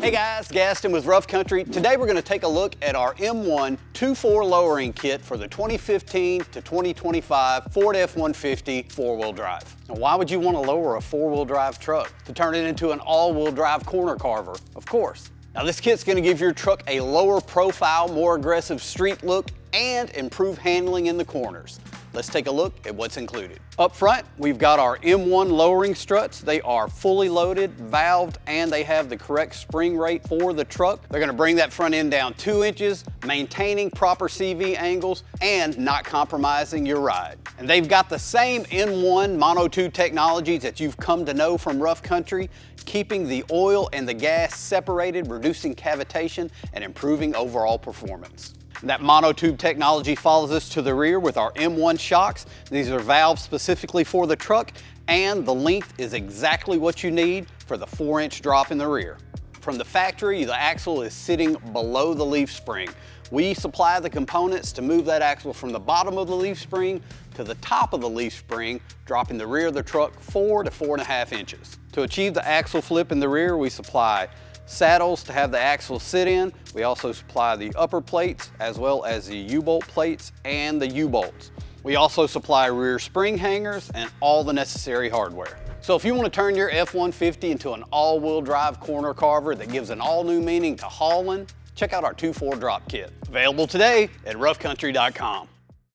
Hey guys, Gaston with Rough Country. Today we're going to take a look at our M1 2.4 lowering kit for the 2015 to 2025 Ford F-150 four-wheel drive. Now, why would you want to lower a four-wheel drive truck? To turn it into an all-wheel drive corner carver, of course. Now this kit's going to give your truck a lower profile, more aggressive street look and improve handling in the corners. Let's take a look at what's included. Up front, we've got our M1 lowering struts. They are fully loaded, valved, and they have the correct spring rate for the truck. They're gonna bring that front end down 2 inches, maintaining proper CV angles and not compromising your ride. And they've got the same M1 monotube technologies that you've come to know from Rough Country, keeping the oil and the gas separated, reducing cavitation, and improving overall performance. That monotube technology follows us to the rear with our M1 shocks. These are valved specifically for the truck, and the length is exactly what you need for the 4-inch drop in the rear. From the factory, the axle is sitting below the leaf spring. We supply the components to move that axle from the bottom of the leaf spring to the top of the leaf spring, dropping the rear of the truck 4 to 4.5 inches. To achieve the axle flip in the rear, we supply saddles to have the axle sit in. We also supply the upper plates as well as the U-bolt plates and the U-bolts. We also supply rear spring hangers and all the necessary hardware. So if you want to turn your F-150 into an all-wheel drive corner carver that gives an all-new meaning to hauling, check out our 2.4 drop kit. Available today at roughcountry.com.